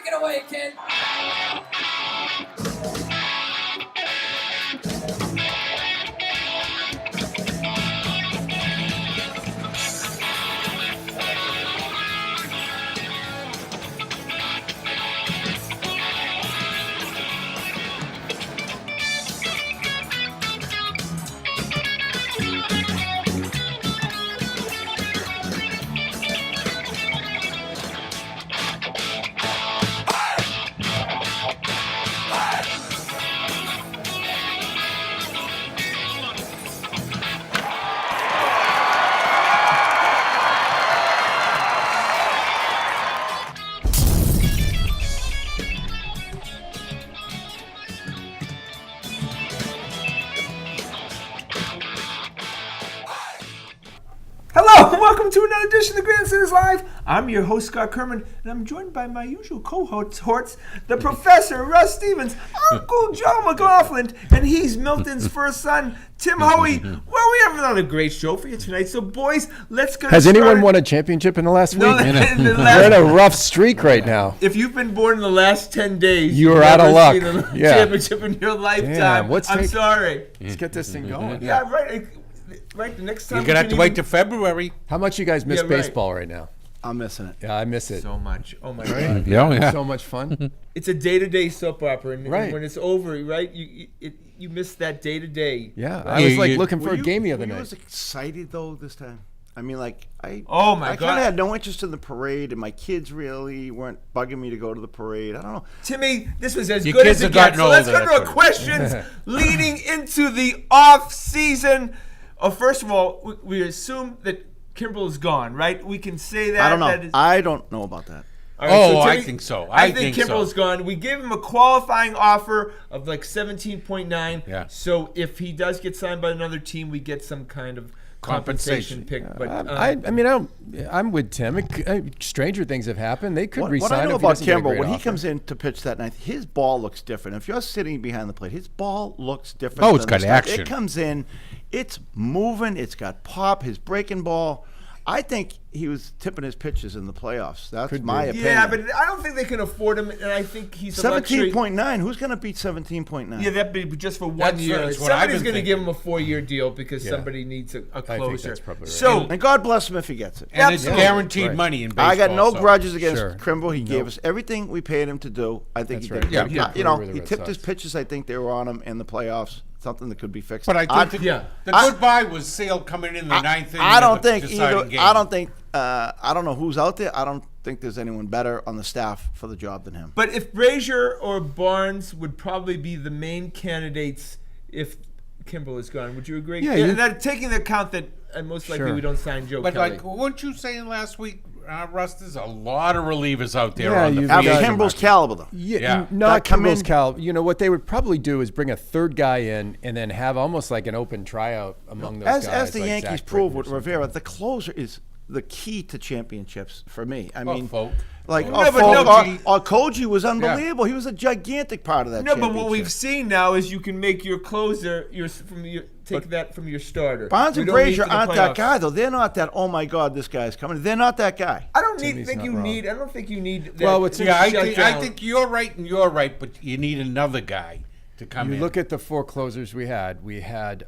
it away, kid. Hello, and welcome to another edition of the Grandstanders Live. I'm your host, Scott Kerman, and I'm joined by my usual co-hosts, the Professor, Russ Stevens, Uncle Joe McLaughlin, and he's Milton's first son, Tim Hoey. Well, we have another great show for you tonight, so boys, let's go. Has anyone won a championship in the last week? No, We're in a rough streak right now. If you've been born in the last 10 days, you are you've out of never luck. seen a Yeah. championship in your lifetime. I'm sorry. Let's get this thing going. Yeah, right. Right, the next time You're going to have to wait till February. How much you guys miss Yeah, right. baseball right now? I'm missing it. Yeah, I miss it. So much. Oh my God. Yeah. So much fun. It's a day-to-day soap opera, and Right. when it's over, right, you miss that day-to-day. Yeah, Right? I was like You- looking for a game the other Were you night. as excited though this time? I mean, like Oh, my I God. kind of had no interest in the parade, and my kids really weren't bugging me to go to the parade. I don't know. Timmy, this was as Your good kids as it have gotten gets. So let's go older, to our that's questions leading into the off season. First of all, we assume that Kimbrel is gone, right? We can say that. I don't know. That is, I don't know about that. all right, Oh, I Timmy, think so. I I think think so. Kimbrel's gone. We gave him a qualifying offer of like 17.9. Yeah. So if he does get signed by another team, we get some kind of compensation pick. But I'm with Tim. Stranger things have happened. They could What resign I him know if he about doesn't get a Kimbrel, great when he offer. comes in to pitch that night, his ball looks different. If you're sitting behind the plate, his ball looks different. Oh, it's than got the stuff. action. It comes in, it's moving, it's got pop. His breaking ball. I think he was tipping his pitches in the playoffs. That's my opinion. yeah, but I don't think they can afford him, and I think he's a luxury. 17.9. Who's going to beat 17.9? Yeah, that'd be just for one That's year. what I've Somebody's been going to give thinking. him a 4-year deal because Yeah. somebody needs a think closer. that's probably right. So, And God bless him if he gets it. And it's Absolutely. guaranteed Right. money in baseball. I got no so. grudges against Sure. Kimbrel. He gave us everything we paid him to do. I think That's he right. did. Yeah. Great. Yeah. You know, With the he Red tipped his Sox. pitches. I think they were on him in the playoffs. Something that could be fixed. But I think the I- goodbye was Sale coming in the ninth inning. I don't of the think deciding either. game. I don't know who's out there. I don't think there's anyone better on the staff for the job than him. but if Brazier or Barnes would probably be the main candidates if Kimbrel is gone, would you agree? Yeah, and that, taking into account that most likely Sure. we don't sign Joe But Kelly. like, weren't you saying last week, Russ? There's a lot of relievers out there Yeah, on the you've Have free got- agent Kimbrel's market. caliber though. Yeah, Yeah. not That come Kimbrel's in- cal. You know what they would probably do is bring a third guy in and then have almost like an open tryout among those guys. As the like Yankees Zach proved Britton or with something. Rivera, the closer is the key to championships for me. I mean, Folk. like No, but no, Koji was unbelievable. He was a gigantic part of that. no, but what we've championship. seen now is you can make your closer take that from your starter. Barnes We and don't need Brazier for the aren't that playoffs. guy though. They're not that. Oh my God, this guy's coming. They're not that guy. I don't Timmy's think not you wrong. need. I don't think you need. That Well, what's Yeah, I shutdown. think you're right and you're right, but you need another guy to come You in. look at the four closers we had. We had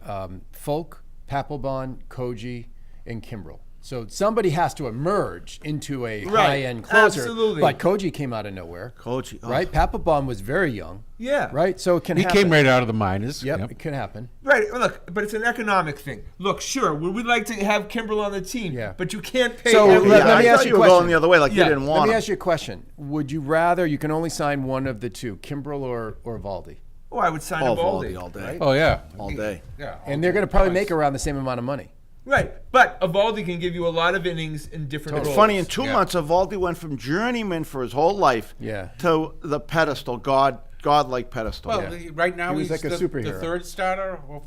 Folk, Papelbon, Koji, and Kimbrel. So somebody has to emerge into a Right. high-end closer. Absolutely. But Koji came out of nowhere. Koji, oh. Right? Papelbon was very young. Yeah. Right? So it can he happen. came right out of the minors. Yep, it can happen. Right. Well, look, but it's an economic thing. Look, sure, we'd like to have Kimbrel on the team, Yeah. but you can't pay. So every let guy. me I ask thought you you a were question. going the other way, like Yeah. you didn't Let want me him. ask you a question. Would you rather, you can only sign one of the two, Kimbrel or Valdi? Oh, I would sign Oh, Evaldi. Valdi all day. Oh, yeah. All day. Yeah. And they're going to probably make around the same amount of money. Right, but Evaldi can give you a lot of innings in different It's roles. funny, in 2 Yeah. months, Evaldi went from journeyman for his whole life Yeah. to the pedestal, godlike pedestal. Well, right now He was he's like a the superhero. third starter or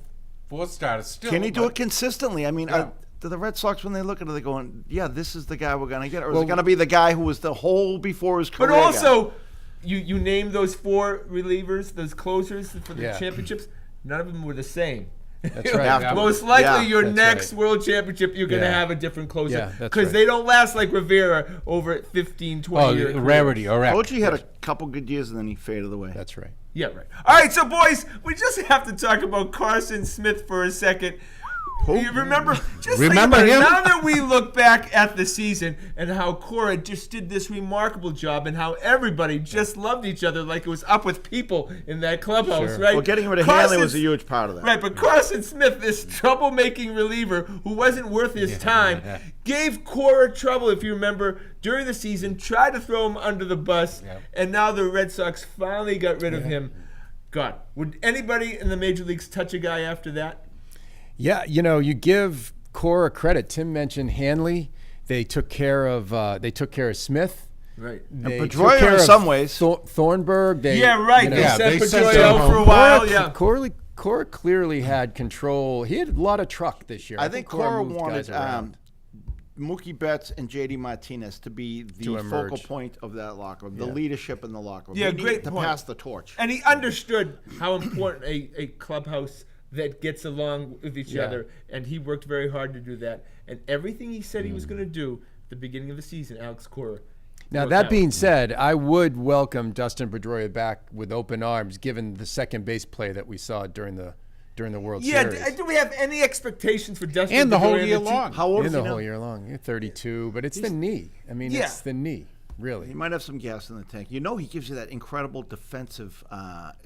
fourth starter still. Can he do but- it consistently? I mean, Yeah. do the Red Sox, when they look at it, they're going, yeah, this is the guy we're going to get? Or is Well, it going to be the guy who was the whole before his career But guy? also, you name those four relievers, those closers for the Yeah. championships. None of them were the same. That's right. Most likely, Yeah, your that's next right. world championship, you're going to Yeah. have a different closer. Yeah, that's Because right. they don't last like Rivera over 15, 20 years. rarity, or Koji had a couple good years and then he faded away. That's right. Yeah, right. All right, so boys, we just have to talk about Carson Smith for a second. You remember? Just Remember think about it. him? Now that we look back at the season and how Cora just did this remarkable job and how everybody just loved each other like it was up with people in that clubhouse, Sure. right? Well, getting him to Carson- Hanley was a huge part of that. Right, but Carson Smith, this troublemaking reliever who wasn't worth his time, gave Cora trouble, if you remember, during the season, tried to throw him under the bus, and now the Red Sox finally got rid of him. God, would anybody in the major leagues touch a guy after that? Yeah, you give Cora credit. Tim mentioned Hanley. They took care of Smith. Right. They Pedroia took care in of some ways. Thornberg. They, Yeah, right. They Yeah, sent they sent Pedroia him out for a home. while. Yeah. Cora clearly had control. He had a lot of truck this year. I think Cora moved wanted guys around. Mookie Betts and J.D. Martinez to be the To focal emerge. point of that locker room, the leadership in the locker room. Yeah, They needed great to point. pass the torch. And he understood how important a clubhouse that gets along with each Yeah. other, and he worked very hard to do that. And everything he said he was going to do at the beginning of the season, Alex Cora. Now, worked that out. being said, I would welcome Dustin Pedroia back with open arms, given the second base play that we saw during the World Series. Do we have any expectations for Dustin? And the whole Pedroia year and the team? long. How old In is the he now? whole year long. You're 32, but it's the knee. I mean, Yeah. it's the knee, He really. might have some gas in the tank. He gives you that incredible defensive.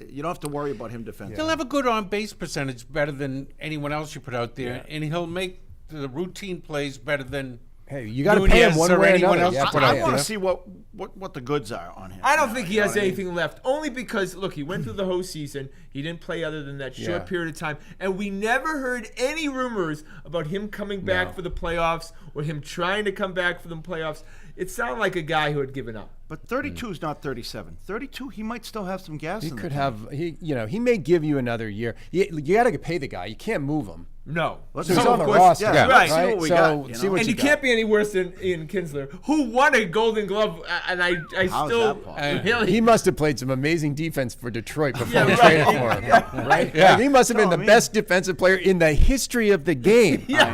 You don't have to worry about him defensively. He'll have a good on-base percentage, better than anyone else you put out there, and he'll make the routine plays better than. Hey, you got to pay him Nunez one or way or anyone another. else You have put to out pay I him. want to see what the goods are on him. I don't think he You know has what I mean? anything left. Only because, look, he went through the whole season. He didn't play other than that short Yeah. period of time. And we never heard any rumors about him coming back for the playoffs or him trying to come back for the playoffs. It sounded like a guy who had given up. But 32 is not 37. 32, he might still have some gas He in could the tank. have, he may give you another year. You got to pay the guy. You can't move him. No. Let's So he's see, on of the course, roster, yeah, right. let's see what we So, got. see what And you got. can't be any worse than Ian Kinsler, who won a Golden Glove. And I How's still that possible? really. He must have played some amazing defense for Detroit before Yeah, they right. traded for him. Right? Yeah. Like, he must have been No, the I mean- best defensive player in the history of the game. yeah,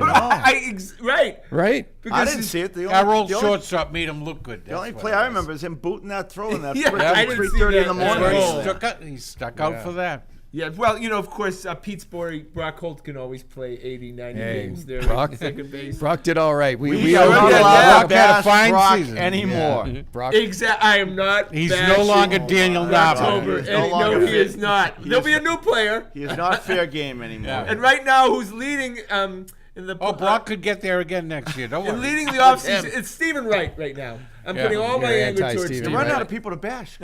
right. Right? I didn't see it. Our old the only, shortstop made him look good. the only play I remember is him booting that throw in that Yeah, I didn't see 3:30 in the that at morning. all. He stuck out for that. Yeah, well, of course, Pete Sporey, Brock Holt can always play 80, 90 Hey, games there Brock- at second base. Brock did all right. We owe are not yeah, him. allowed yeah. to Brock had a bash fine Brock season. anymore. Brock, I am not. He's no bashing longer Daniel October. Nava. He's And no longer no, he fit. is not. There'll be a new player. He is not fair game anymore. Yeah. And right now, who's leading in the Oh, Brock could get there again next year. Don't and worry. leading the offseason, it's Stephen Wright right now. I'm Yeah. putting all my You're anger towards anti-Stephen Stephen They run Wright. out of people to bash.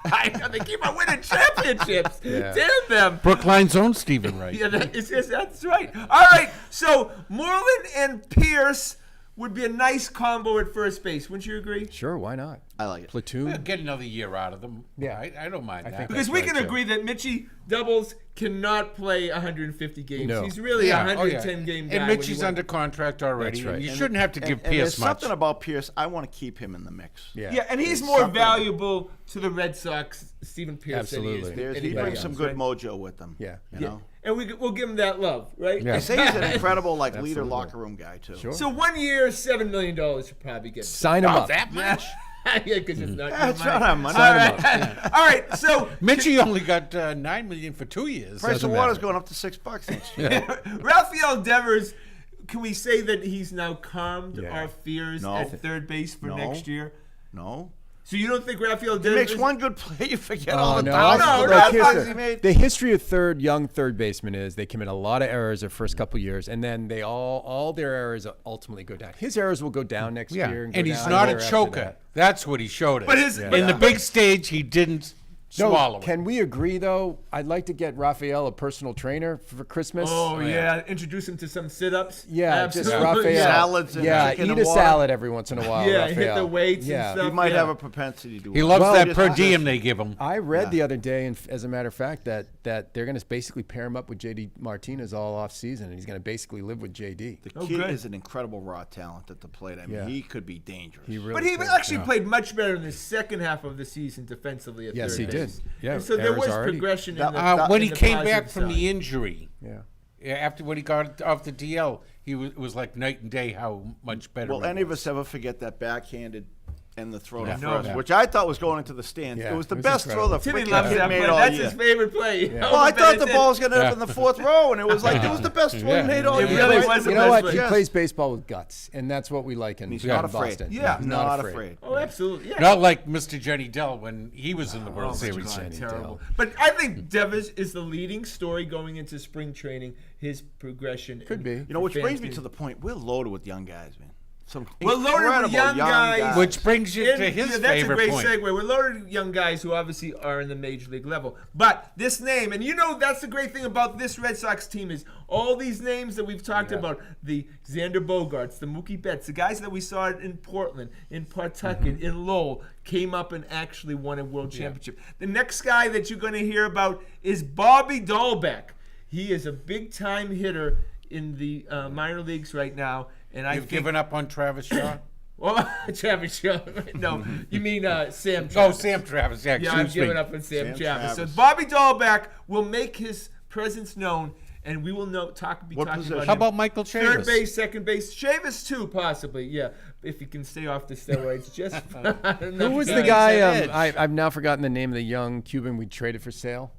I know, they keep on winning championships. Yeah. Damn them. Brookline's own Stephen Wright. Yeah, that's right. All right, so Moreland and Pierce would be a nice combo at first base. Wouldn't you agree? sure, why not? I like it. Platoon. Get another year out of them. Yeah. I don't mind that. think Because That's we right, can too. agree that Mitchie Doubles cannot play 150 games. No. He's really a Yeah. Oh, yeah. 110 game guy. And when Mitchie's he under contract already. That's right. You And- shouldn't have to give And there's Pierce much. something about Pierce. I want to keep him in the mix. Yeah, and he's There's more something- valuable to the Red Sox, Stephen Pierce, than he is Absolutely. to He anybody brings some else, good right? mojo with them. Yeah. You Yeah. know? And we'll give him that love, right? Yeah. They say he's an incredible leader Absolutely. locker room guy too. Sure. So 1 year, $7 million should probably get. Sign him Oh, up. that much? Yeah, because it's not. That's your not money. our money. All right, all right. So Mitchie only got $9 million for 2 years. Price Doesn't of water's matter. going up to $6 next year. Rafael Devers, can we say that he's now calmed Yeah. our fears No. at third base for No. next year? No. So you don't think Rafael He Devers makes one good play, you forget Oh, all the no. thousands No, of no, bad no, plays no. he made. The history of young third baseman is they commit a lot of errors their first couple years, and then they all their errors ultimately go down. His errors will go down next Yeah. year, And go he's down not the a year after choker. that. That's what he showed us. But his- In the big stage, he didn't swallow it. Can we agree though? I'd like to get Raphael a personal trainer for Christmas. Oh yeah, introduce him to some sit-ups. Yeah, just Absolutely. Raphael. Salads and yeah, chicken eat and a water. salad every once in a while. Yeah, hit Raphael. the weights yeah. and stuff. He might Yeah. have a propensity to do He it. loves Well, that just- per just- diem they give him. I read the other day, and as a matter of fact, that they're going to basically pair him up with JD Martinez all off season, and he's going to basically live with JD. The Oh, kid good. is an incredible raw talent at the plate. I mean, Yeah. he could be dangerous. He really But he could. actually played much better in the second half of the season defensively at Yes, third he base. did. Yeah, And so there errors was already. progression That- in the When in he the came positive back from side. the injury, Yeah. After when he got off the DL, it was like night and day how much better. Will he any of was. us ever forget that backhanded and the throw to No. first, Yeah. which I thought was going into the stands? Yeah, It was the it was best incredible. throw the Timmy freaking loves kid that made play. all That's year. his favorite play. Well, I thought the ball was going to end up in the fourth row, and it was like it was the best throw Yeah. he made all It year. really Right was to the You know best what? play. He plays baseball with guts, and that's what we like in He's in not afraid. Boston. Yeah. He's Not afraid. Oh, absolutely. Yeah. Not like Mr. Jenny Dell when he was in the World Oh, Series. God, Jenny terrible. Dell. But I think Devers is the leading story going into spring training. His progression Could be. You know, which fans brings me getting- to the point. We're loaded with young guys, man. Some We're loaded with incredible young guys. Which brings you And, to his yeah, that's favorite a great point. segue. We're loaded with young guys who obviously are in the major league level. But this name, and you know that's the great thing about this Red Sox team is all these names that we've talked about, the Xander Bogaerts, the Mookie Betts, the guys that we saw in Portland, in Pawtucket, in Lowell, came up and actually won a world championship. The next guy that you're going to hear about is Bobby Dahlbeck. He is a big-time hitter in the minor leagues right now. And I You've think, given up on Travis Shaw? well, Travis Shaw. No, you mean Sam Travis. Oh, Sam Travis. Yeah, Yeah, I've excuse me. given up on Sam Sam Travis. Travis. So Bobby Dahlbeck will make his presence known, and we will be What talking position? about How him. about Michael Third Chavis? base, second base, Chavis too, possibly. Yeah, if he can stay off the steroids. Just Who was the guy? I've now forgotten the name of the young Cuban we traded for sale.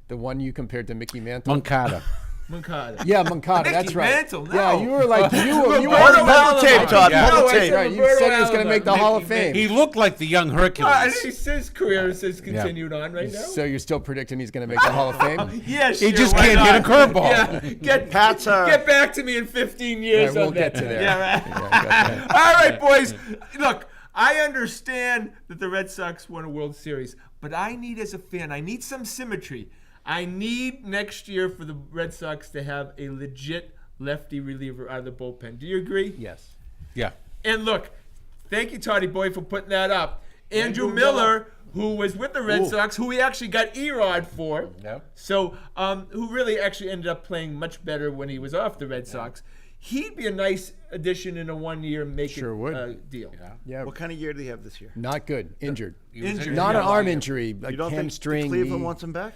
The one you compared to Mickey Mantle. Moncada. Moncada. Yeah, Moncada. That's Mickey right. Mantle, Yeah, no. you were like you were Roberto Pull the tape, Alomar. Todd. Yeah. Pull No, the I tape. said Right, you Roberto said he was going to Alomar. make the Hall of Mickey Fame. He looked like the young Hercules. His career has continued on right now. So you're still predicting he's going to make the Hall of Fame? Yeah, He sure, just why can't hit a not? curveball. Yeah, get back to me in 15 years. All right, we'll on get that. to there. Yeah, right. Yeah, I got that. All right, boys. Look, I understand that the Red Sox won a World Series, but I need, as a fan, I need some symmetry. I need next year for the Red Sox to have a legit lefty reliever out of the bullpen. Do you agree? Yes. Yeah. And look, thank you, Toddy Boy, for putting that up. Andrew Miller, who was with the Red Sox, who we actually got Erod for. Yeah. So, who really actually ended up playing much better when he was off the Red Sox. He'd be a nice addition in a one-year Sure would. deal. Yeah. What kind of year do they have this year? Not good. Injured. Injured. Not Yeah. an arm injury. A You don't hamstring. think Cleveland knee. wants him back?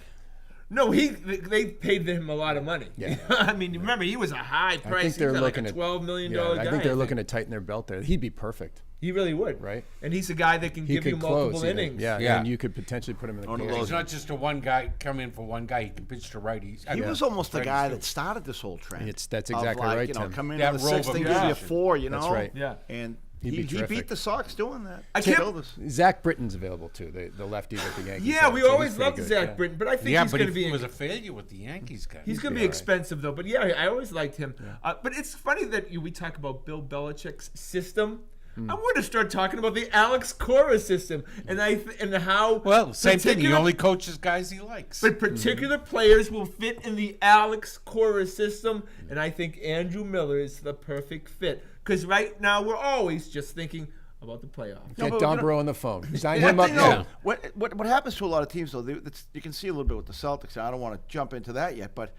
No, they paid him a lot of money. Yeah. I mean, remember, he was a high price. I think they're he was looking like a at $12 million yeah, guy. I think they're looking to tighten their belt there. He'd be perfect. He really would. Right. And he's a guy that can He give you could multiple close. even. innings. Yeah, Yeah. and you could potentially put him in the One of close. He's not just a one guy, come in for one guy. He can pitch to righties. He was almost the Righties guy too. that started this whole trend. That's of exactly like, right, You know, Tim. come in That the role sixth of and give you a position. 4. You know. That's right. Yeah. And He'd be he terrific. beat the Sox doing that. I can't- Killed us. Zach Britton's available too, the lefty with the Yankees. Yeah, we So he's always pretty loved good, Zach yeah. Britton, but I think Yeah, he's but going to he be was a failure with the Yankees guy. he's going to be be all right. expensive though. But yeah, I always liked him. But it's funny that we talk about Bill Belichick's system. I want to start talking about the Alex Cora system and how Well, same thing. He particular- only coaches guys he likes. But particular players will fit in the Alex Cora system, and I think Andrew Miller is the perfect fit. Because right now we're always just thinking about the playoffs. Get but Don you know- Burrow on the phone. Sign One him up thing, now. though, what happens to a lot of teams, though, you can see a little bit with the Celtics. I don't want to jump into that yet, but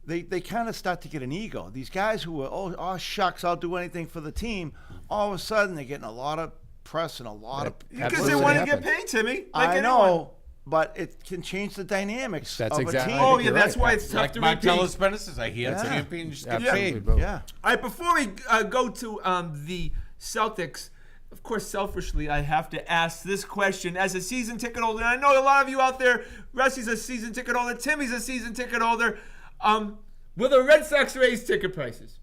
they kind of start to get an ego. These guys who are, oh, shucks, I'll do anything for the team, all of a sudden they're getting a lot of press and a lot of Because they Absolutely want to get happens. paid, Timmy. Like I anyone. know, but it can change the dynamics That's of exactly- a I team. Oh, think yeah, you're that's right. why it's tough like to Martellus repeat. Bennett says, I hear Yeah. champions get Absolutely, paid. both. Yeah. All right, before we go to the Celtics, of course, selfishly, I have to ask this question as a season ticket holder. And I know a lot of you out there, Rusty's a season ticket holder, Timmy's a season ticket holder. Will the Red Sox raise ticket prices?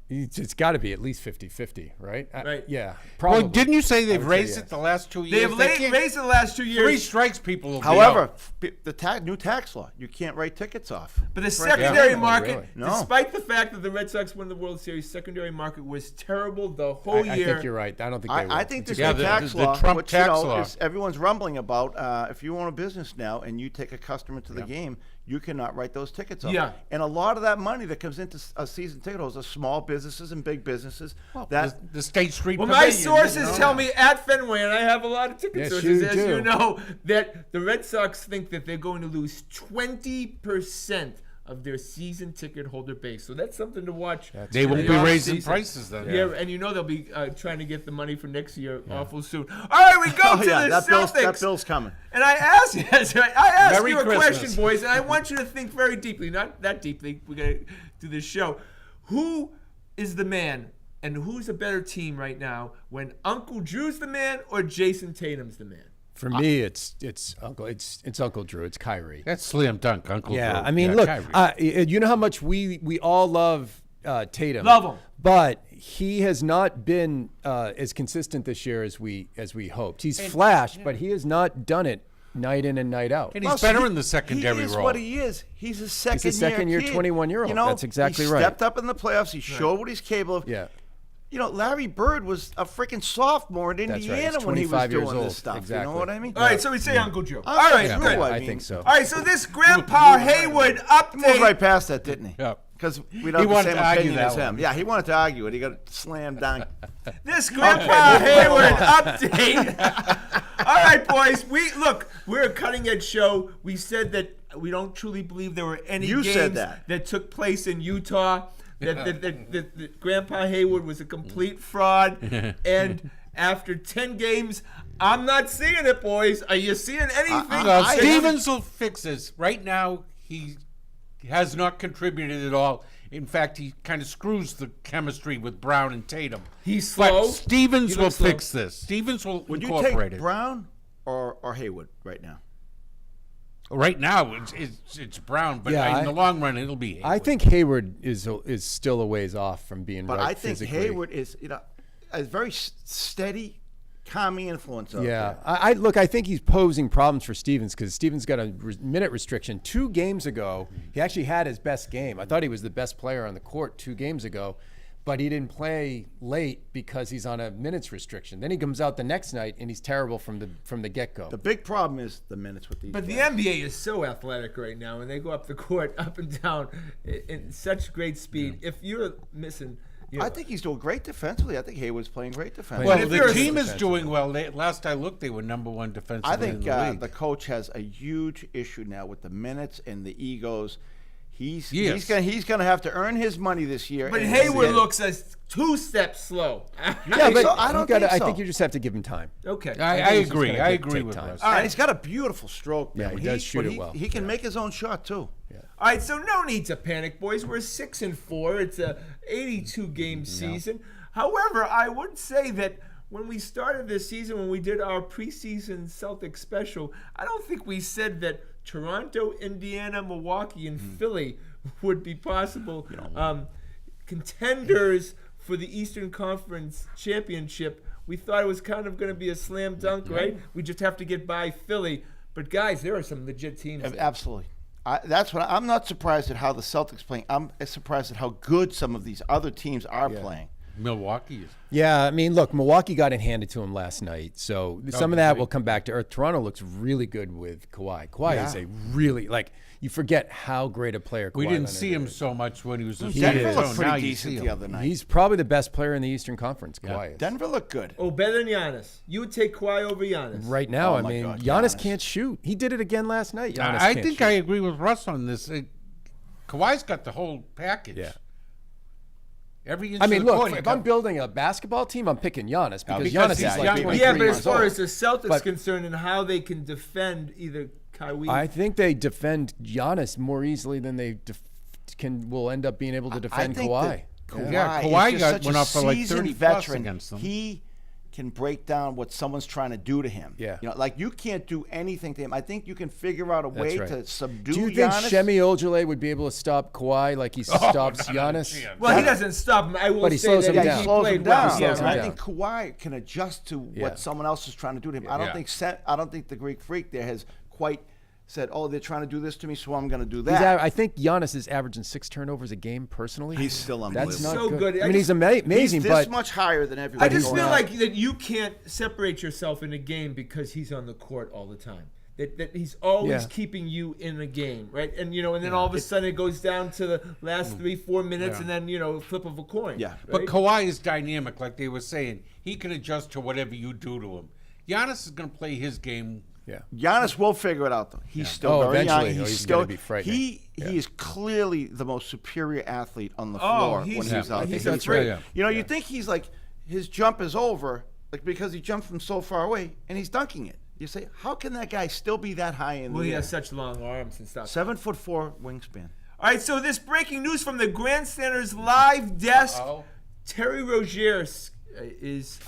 It's got to be at least 50-50, right? Right. Yeah, probably. Well, didn't you say I they've would say raised yes. it the last 2 years? They have can't- raised in the last 2 years. 3 strikes people will be However, out. the new tax law, you can't write tickets off. But the Frank- secondary Yeah. market, Really? No. despite the fact that the Red Sox won the World Series, secondary market was terrible the whole I year. think you're right. I don't think they will. I think this Yeah, new the- tax the law, Trump which tax you know, law. is everyone's rumbling about. If you own a business now and you take a customer to the game, you cannot write those tickets off. Yeah. And a lot of that money that comes into a season ticket holders are small businesses and big businesses. The State Street Well, my Pavilion, sources tell me at Fenway, and I have a lot of ticket Yes, sources, you as do. you know, that the Red Sox think that they're going to lose 20% of their season ticket holder base. So that's something to watch. They in won't the be off raising season. prices then. Yeah, and they'll be trying to get the money for next year awful soon. All right, we go to the Celtics. That bill's coming. And I asked you, Merry you a Christmas. question, boys, and I want you to think very deeply. Not that deeply. We're going to do this show. Who is the man, and who's a better team right now when Uncle Drew's the man or Jason Tatum's the man? For me, it's Uncle Drew. It's Kyrie. That's slam dunk, Uncle Yeah, Drew. I mean, look, you know how much we all love Tatum. Love him. But he has not been as consistent this year as we hoped. He's flashed, but he has not done it night in and night out. And he's better in the secondary He is role. what he is. He's a second-year kid. 21-year-old. You know, That's exactly he right. stepped up in the playoffs. He showed what he's capable of. Yeah. You know, Larry Bird was a freaking sophomore in That's right. Indiana He's when he was 25 years doing old. this stuff. Exactly. You know what I mean? All right, so we say Uncle Drew. All Uncle right, Drew, good. I mean, think so. All right, so this Grandpa Hayward He moved update. right past that, didn't he? Yeah. Because we He don't have the wanted same to argue opinion that as him. one. Yeah, he wanted to argue it. He got slammed down. This Grandpa Hayward update. All right, boys. We're a cutting edge show. We said that we don't truly believe there were any You games said that. took place in Utah. That Grandpa Hayward was a complete fraud. And after 10 games, I'm not seeing it, boys. Are you seeing anything? Stevens will fix this. Right now, he has not contributed at all. In fact, he kind of screws the chemistry with Brown and Tatum. He's slow. But Stevens He will looks slow. fix this. Stevens will Would you incorporate take it. Brown or Hayward right now? Right now, it's Brown, but Yeah, in the long run, it'll be Hayward. I think Hayward is still a ways off from being But right I think physically. Hayward is, a very steady, calming influence out Yeah, there. I think he's posing problems for Stevens because Stevens got a minute restriction 2 games ago. He actually had his best game. I thought he was the best player on the court 2 games ago, but he didn't play late because he's on a minutes restriction. Then he comes out the next night and he's terrible from the get-go. The big problem is the minutes with these But the guys. NBA is so athletic right now, and they go up the court, up and down, in such great speed. If you're missing, I think he's doing great defensively. I think Hayward's playing great defensively. Well, if the you're a team is defensive doing well. Last I looked, they were number 1 defensively I in think the league. the coach has a huge issue now with the minutes and the egos. He's Yes. he's gonna have to earn his money this year. but and- Hayward and- looks as 2 steps slow. yeah, but so? I don't think I so. think you just have to give him time. Okay. I think it's agree. just gonna I take agree with time. Russ. And he's got a beautiful stroke. Yeah, man. he does shoot but it well. He can make his own shot too. All right, so no need to panic, boys. We're 6-4. It's a 82-game season. However, I would say that when we started this season, when we did our preseason Celtics special, I don't think we said that Toronto, Indiana, Milwaukee, and Philly would be possible contenders for the Eastern Conference Championship. We thought it was kind of going to be a slam dunk, right? We just have to get by Philly. But guys, there are some legit teams there. Absolutely. That's what I'm not surprised at how the Celtics playing. I'm surprised at how good some of these other teams are playing. Milwaukee is. Yeah, I mean, look, Milwaukee got it handed to him last night, so some of that will come back to earth. Toronto looks really good with Kawhi. Kawhi is a really, you forget how great a player Kawhi We didn't Leonard see him is. so much when he was a Denver is. looked so now pretty you decent see the him. other night. He's probably the best player in the Eastern Conference, Kawhi is. Denver looked good. Oh, better than Giannis. You would take Kawhi over Giannis. Right now, Oh I my mean, God, Giannis Giannis. can't shoot. He did it again last night. Giannis I can't think shoot. I agree with Russ on this. Kawhi's got the whole package. Yeah. Every inch I mean, of the look, court, he if I'm got- building a basketball team, I'm picking Giannis because because Giannis he's is like young. 23 Yeah, but as years far old. as the Celtics But- concerned and how they can defend either Kyrie, I think they defend Giannis more easily than they will end up being able to defend I think Kawhi. that Kawhi, Yeah, is Kawhi just got- such went a off for like seasoned 30 plus veteran. against them. He can break down what someone's trying to do to him. Yeah. Like you can't do anything to him. I think you can figure out a way right. to subdue Do you think Giannis. Shemi Ojale would be able to stop Kawhi like he stops Giannis? well, he doesn't stop him. I will But he say slows that him he down. slows played him well. down. He slows Yeah, him I right. down. think Kawhi can adjust to Yeah. what someone else is trying to do to him. I don't think the Greek Freak there has quite said, "Oh, they're trying to do this to me, so I'm going to do that." I think Giannis is averaging 6 turnovers a game personally. He's still That's not So good. I I mean, he's just- amazing, He's this but much higher than everybody. I just going feel on. like that you can't separate yourself in a game because he's on the court all the time. That he's always Yeah. keeping you in a game, right? And and then all of a sudden it goes down to the last 3-4 minutes, and then flip of a coin. Yeah. But right? Kawhi is dynamic, like they were saying. He can adjust to whatever you do to him. Giannis is going to play his game Yeah. Giannis will figure it out, though. He's still Oh, very young. eventually. He's gonna be frightening. He is clearly the most superior athlete on the Oh, floor he's- when he's out he's there. that's right. Yeah. You know, you think he's like his jump is over, like because he jumped from so far away and he's dunking it. You say, how can that guy still be that high in Well, the he air? has such long arms and stuff. 7'4" wingspan. All right, so this breaking news from the Grandstanders live desk. Uh-oh. Terry Rozier is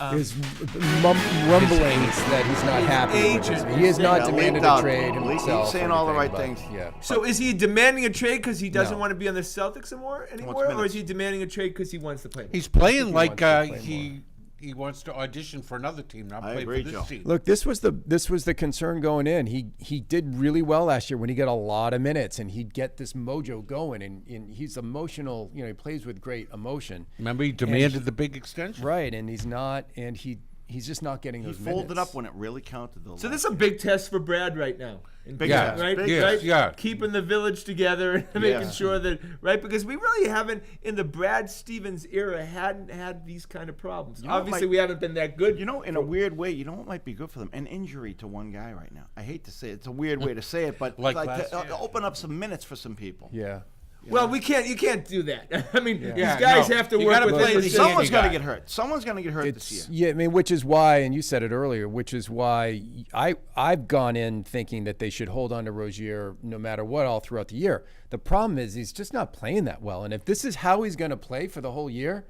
rumblings that he's not happy with his. agent. He has not Yeah, demanded leaked a out. trade himself. He's saying or all the anything, right but, things. Yeah. So is he demanding a trade because he doesn't No. want to be on the Celtics anymore, or minutes. is he demanding a trade because he wants to play more? He's playing he like wants to play he wants to audition for another team, not I play agree, for this Joe. team. Look, this was the concern going in. He did really well last year when he got a lot of minutes and he'd get this mojo going and he's emotional. You know, he plays with great emotion. Remember, he demanded the big extension. Right, and he's not, and he's just not getting He those folded minutes. up when it really counted, though. So this is a big test for Brad right now. Big Yeah. test. Right, Big Yes, right? yeah. Keeping the village together and making Yeah. sure that, right? Because we really haven't, in the Brad Stevens era, hadn't had these kind of problems. You know what Obviously, might- we haven't been that good. You know, in a weird way, you know what might be good for them? An injury to one guy right now. I hate to say it. It's a weird way to say it, but Like to last year. open up some minutes for some people. Yeah. Well, you can't do that. I mean, these Yeah, guys no. have to You work gotta with play the the system. Someone's you going to got. get hurt. Someone's going to get hurt this year. Yeah, I mean, which is why, and you said it earlier, which is why I've gone in thinking that they should hold on to Rozier no matter what all throughout the year. The problem is he's just not playing that well, and if this is how he's going to play for the whole year,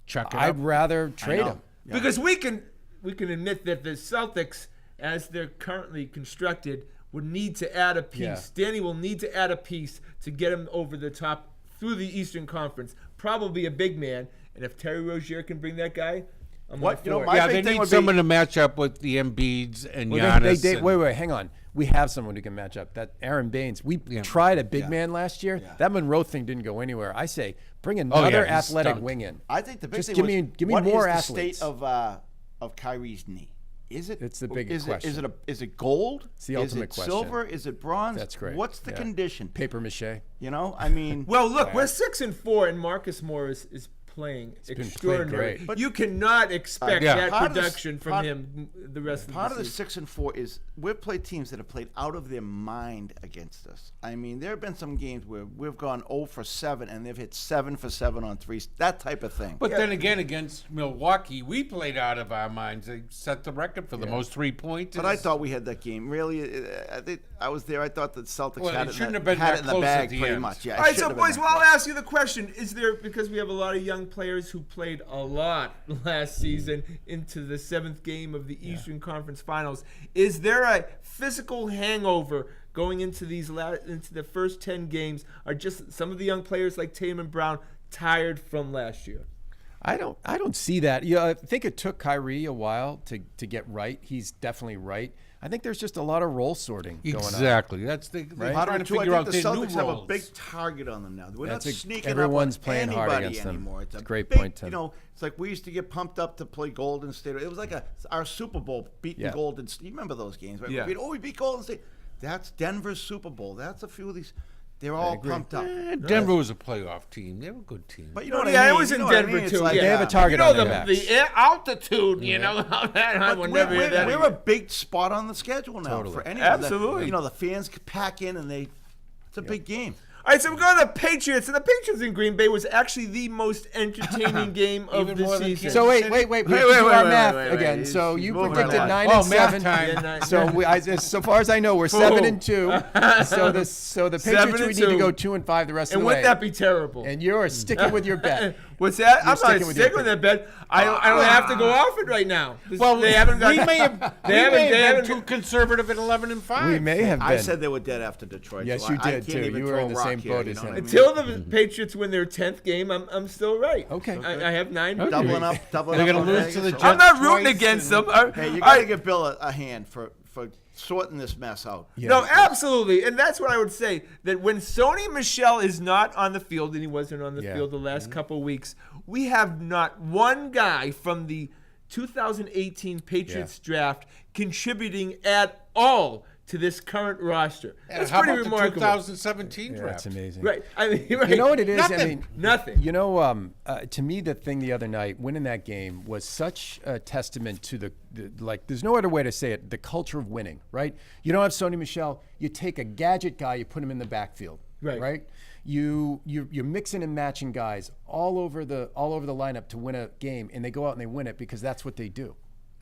Chuck it I'd up. rather trade know. him. Yeah. Because we can admit that the Celtics, as they're currently constructed, would need to add a piece. Danny will need to add a piece to get him over the top through the Eastern Conference. Probably a big man, and if Terry Rozier can bring that guy, I'm all What? You know, for it. my Yeah, big they thing need would be- someone to match up with the Embiids and Well, Giannis. they and- wait, hang on. We have someone who can match up. That Aaron Baines. We tried a big man last year. That Monroe thing didn't go anywhere. I say bring another he athletic stunk. wing in. I think the big Just thing give was, me what more is athletes. the state of Kyrie's knee? Is it? It's the big is question. Is it gold? It's the ultimate Is it question. silver? Is it bronze? That's great. What's the Yeah. condition? Paper mache. You know, I mean, Well, look, we're 6-4, and Marcus Morris is playing been extraordinary. great. But you cannot expect Yeah. that Part of this- production from part- him the rest part of of the the season. 6-4 is we've played teams that have played out of their mind against us. I mean, there have been some games where we've gone 0 for 7 and they've hit 7 for 7 on threes. That type of thing. But then again, against Milwaukee, we played out of our minds. They set the record for the most 3-pointers. But I thought we had that game. Really, I was there. I thought the Celtics Well, had it it, shouldn't in have the, been had that it in the close at bag the pretty end. much. Yeah, All right, so boys, well, I'll ask you the question: is there, because we have a lot of young players who played a lot last season into the 7th game of the Eastern Conference Finals, is there a physical hangover going into into the first 10 games? Are just some of the young players like Tatum and Brown tired from last year? I don't see that. Yeah, I think it took Kyrie a while to get right. He's definitely right. I think there's just a lot of role sorting going on. Exactly. That's they're Right. trying to Too, figure I out think their the new Celtics have a roles. big target on them now. We're That's not a- sneaking everyone's up on playing hard anybody against them. anymore. It's It's a a great big, point, Tim. You know, it's like we used to get pumped up to play Golden State. It was like our Super Bowl beating Yeah. Golden State. You remember those games, right? Yeah. We beat Golden State. That's Denver's Super Bowl. That's a few of these. They're all agree. pumped up. Denver was a playoff team. They were a good team. But you know what Yeah, I it mean? was You in know what I Denver mean? It's too. like, Yeah. They have a target You know on their backs. the air altitude. You know how that I will never hear that. We're a big spot on the schedule now Totally. for anyone. Absolutely. You know, the fans pack in and it's a big game. All right, so we go to the Patriots, and the Patriots in Green Bay was actually the most entertaining game of Even the more than season. Kansas So wait. Wait, We have to wait, do wait, our wait, math wait, again. wait. So He's you moving predicted right 9 along. and Oh, math 7. time. So so far as I know, we're 7 and 2. So the 7 Patriots and we need 2. to go 2 and 5 the rest And of the wouldn't way. that be terrible? And you're sticking with your bet. What's that? I'm not sticking with your sticking with that bet. I don't have to go off it right now. well, they haven't got. we may have, They we haven't- may they have haven't- been too conservative at 11 and 5. We may have been. I said they were dead after Detroit. Yes, so you I did, can't too. even You were throw in a the rock same here, boat you as know him. what I mean? Until the Patriots win their 10th game, I'm still right. Okay. I have 9. Okay. doubling up They're on gonna lose Vegas, to the so- Jets. I'm not rooting twice against and- them. Hey, you All got to right. give Bill a hand for sorting this mess out. Yeah. No, absolutely. And that's what I would say, that when Sony Michel is not on the field, and he wasn't on the Yeah. field the last couple weeks, we have not one guy from the 2018 Patriots draft contributing at all to this current roster. That's How pretty about remarkable. the 2017 Yeah, draft? that's amazing. Right. I mean, right. You know what it is? I Nothing. mean, Nothing. You know, to me, the thing the other night, winning that game, was such a testament to the like. There's no other way to say it. The culture of winning, right? You don't have Sony Michel. You take a gadget guy, you put him in the backfield, right? You're mixing and matching guys all over the lineup to win a game, and they go out and they win it because that's what they do.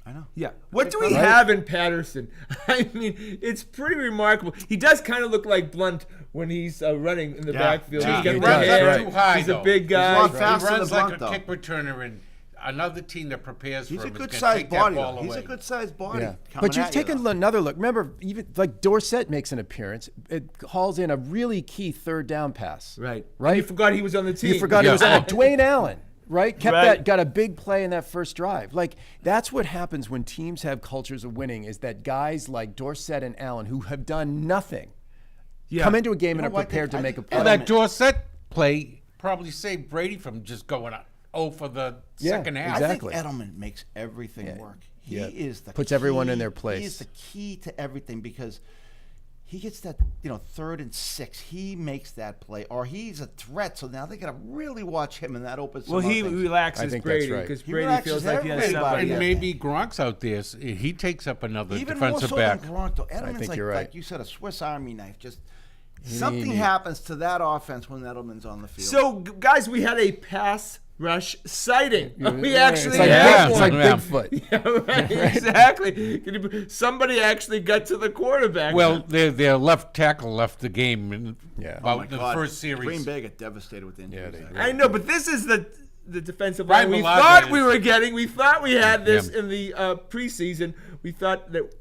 I know. Yeah. What do we have in Patterson? I mean, it's pretty remarkable. He does kind of look like Blunt when he's running in the backfield. Yeah, He's got he the does. hair. That's too high, He's a though. big guy. He's a lot He faster than runs like Blunt, a though. kick returner, and another team that prepares He's for a him is going good to sized take that body. ball Though. He's away. a good sized body. Yeah. coming But you've at you, taken though. another look. Remember, even like Dorsett makes an appearance. It hauls in a really key third down pass. Right. Right. And you forgot he was on the team. You forgot he was on it. Dwayne Allen, right? Kept Right. got a big play in that first drive. Like, that's what happens when teams have cultures of winning, is that guys like Dorsett and Allen, who have done nothing, come into a game and know are what? prepared to I make a think play. Well, that Dorsett play probably saved Brady from just going 0 for the Yeah, second half. exactly. I think Edelman makes everything work. He is the Puts key, everyone in their place. He is the key to everything because he gets that 3rd and 6. He makes that play, or he's a threat. So now they got to really watch him, and that opens. Well, some he other things. relaxes I think that's Brady right. because He Brady relaxes feels like he has everybody. somebody. And Yeah. maybe Gronk's out there. He takes up another Even more defensive so back. than Gronk, though. Edelman's think like, you're right. like you said, a Swiss Army knife. Just something happens to that offense when Edelman's on the field. So, guys, we had a pass rush sighting. We Yeah, actually it's like, had it's one. like Bigfoot. Yeah, right, exactly. Somebody actually got to the quarterback. Well, their left tackle left the game in Yeah. Oh about my the God. first series. Green Bay got devastated with injuries. they I know, but this is the defensive Brian line we Bulaga thought we is- were getting. We thought we had this Yeah. in the preseason. We thought that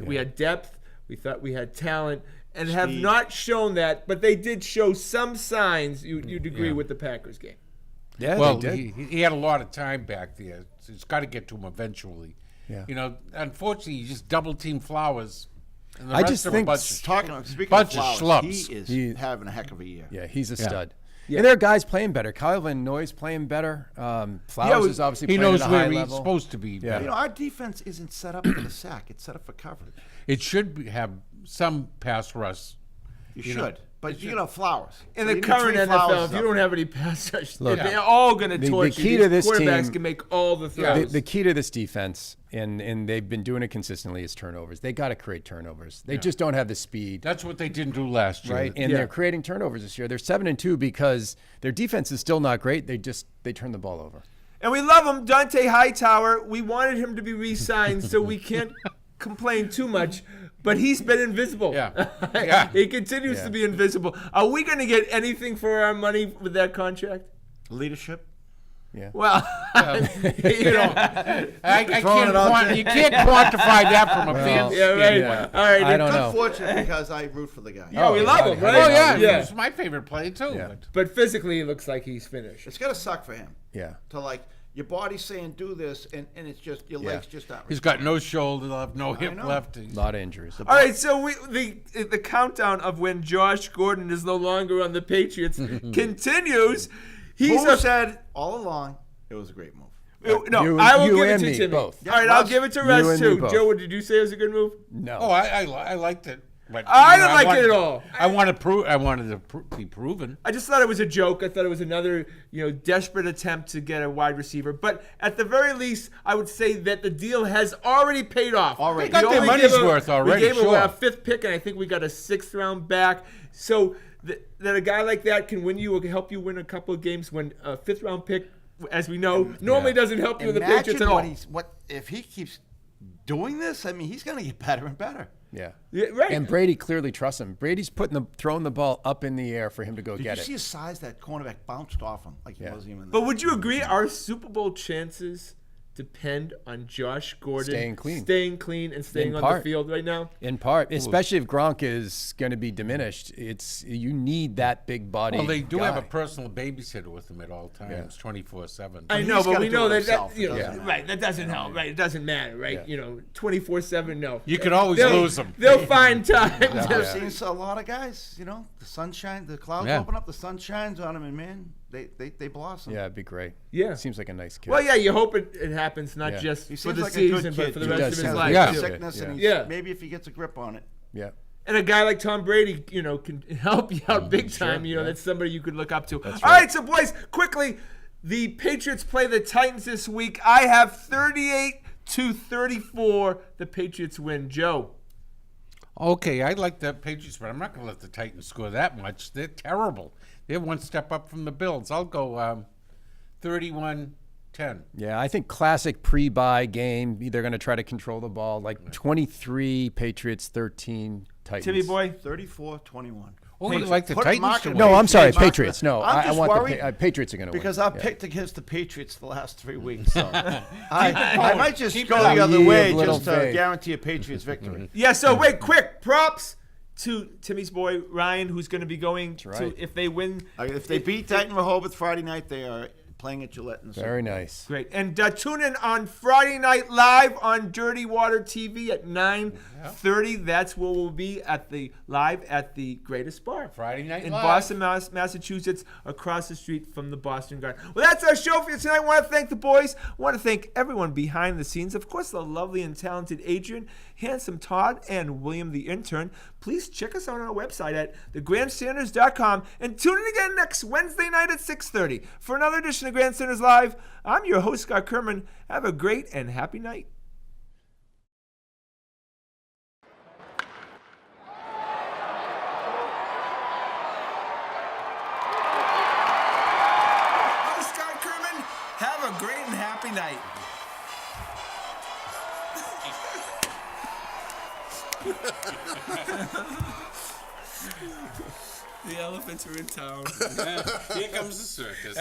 we had depth. We thought we had talent, and have Speed. not shown that. But they did show some signs. You'd agree with the Packers game. Yeah, Well, they did. he had a lot of time back there. So it's got to get to him eventually. Yeah. Unfortunately, you just double team Flowers. And the I rest just are think a bunch of Speaking Bunch of of Flowers, schlubs. he is having a heck of a year. Yeah, he's a stud. Yeah. And there are guys playing better. Kyle Van Noy's playing better. Flowers is obviously he playing knows at a high where he's level. supposed to be. Yeah. You know, our defense isn't set up for the sack; it's set up for coverage. It should have some pass rush. You You should, know, but Flowers In So the you need current three NFL, Flowers if you up. don't have any pass rush, Look, they're all going to the torch key you. to These this quarterbacks team- can make all the throws. The key to this defense, and they've been doing it consistently, is turnovers. They got to create turnovers. They just don't have the speed. That's what they didn't do last year. Right, and Yeah. they're creating turnovers this year. They're 7-2 because their defense is still not great. They turn the ball over. And we love him, Dante Hightower. We wanted him to be re-signed, so we can't complain too much. But he's been invisible. Yeah. Yeah. He continues to be invisible. Are we going to get anything for our money with that contract? leadership. Well, I Throwing it out there. you can't quantify that from a fan's yeah, right. standpoint. All right. I don't know. Unfortunate because I root for the guy. Oh, we love him, right? Oh yeah, yeah. he's my favorite player too. Yeah. But But physically, it looks like he's finished. It's gotta suck for him Yeah. to like your body's saying do this and it's just your legs just not. he's got no shoulder left, no hip know. left. A lot of injuries. All right, so the countdown of when Josh Gordon is no longer on the Patriots continues. He's Who said all along it was a great move? No, You- I will you give it and to me, Timmy. both. All right, Yeah, I'll Russ. give it to You Russ and me too. both. Joe, what did you say it was a good move? No. Oh, I liked it. But, I you know, didn't like want- it at all. I wanted to be proven. I just thought it was a joke. I thought it was another, desperate attempt to get a wide receiver. But at the very least, I would say that the deal has already paid off. Already. They got We their only money's gave him- worth already, We gave him sure. a 5th pick, and I think we got a 6th round back. So that a guy like that can help you win a couple of games when a 5th round pick, as we know, normally doesn't help you with the Patriots at all. What if he keeps doing this? I mean, he's gonna get better and better. Yeah. Yeah, right. And Brady clearly trusts him. Brady's throwing the ball up in the air for him to go Did get you it. see his size? That cornerback bounced off him like he wasn't even. But would you agree our Super Bowl chances depend on Josh Gordon Staying clean. and staying In on part. the field right now? In part, especially if Gronk is going to be diminished, you need that big body. Well, they do guy. have a personal babysitter with them at all times, 24/7. I He's know, but gotta we do know it that, himself. It doesn't matter. right. That doesn't help. Right, it doesn't matter. Right, 24/7. No, You can always They'll- lose them. They'll find time. I've to- seen a lot of guys. The sunshine, the clouds Yeah. open up, the sun shines on them, and man, they blossom. Yeah, it'd be great. Yeah. Seems like a nice kid. Well, yeah, you hope it happens not Yeah. just He for seems the like a good season, but kid. for the He rest does of his sound life. like too. a Sickness, Yeah. and Yeah. maybe if he gets a grip on it. Yeah. And a guy like Tom Brady, can help you out big time. yeah. That's somebody you could look up to. All right, so boys, quickly, the Patriots play the Titans this week. I have 38-34. The Patriots win. Joe. Okay, I like the Patriots, but I'm not going to let the Titans score that much. They're terrible. They're one step up from the Bills. I'll go 31-10. Yeah, I think classic pre-bye game. They're going to try to control the ball. Like 23 Patriots, 13 Titans. Timmy boy. 34-21. Oh, you like the Put Titans Mark to in win? No, I'm sorry, Mark- Patriots. No, I'm I just want worried the Patriots are going to win. because I've Yeah. picked against the Patriots the last 3 weeks. So I might just Keep go it the up. other Yeah, way little just to vague. guarantee a Patriots victory. Yeah, so wait, quick props to Timmy's boy Ryan, who's going to be going right. to, if they win. If they beat Titan Rehoboth Friday night, they are playing at Gillette. In the Very nice. Great. And tune in on Friday Night Live on Dirty Water TV at 9:30. That's where we'll be live at the Greatest Bar. Friday Night in Live. Boston, Massachusetts, across the street from the Boston Garden. Well, that's our show for you tonight. I want to thank the boys. I want to thank everyone behind the scenes. Of course, the lovely and talented Adrian, handsome Todd, and William the intern. Please check us out on our website at thegrandstanders.com and tune in again next Wednesday night at 6:30 for another edition of Grandstanders Live. I'm your host, Scott Kerman. Have a great and happy night. I'm Scott Kerman. Have a great and happy night. The elephants are in town. Here comes the circus.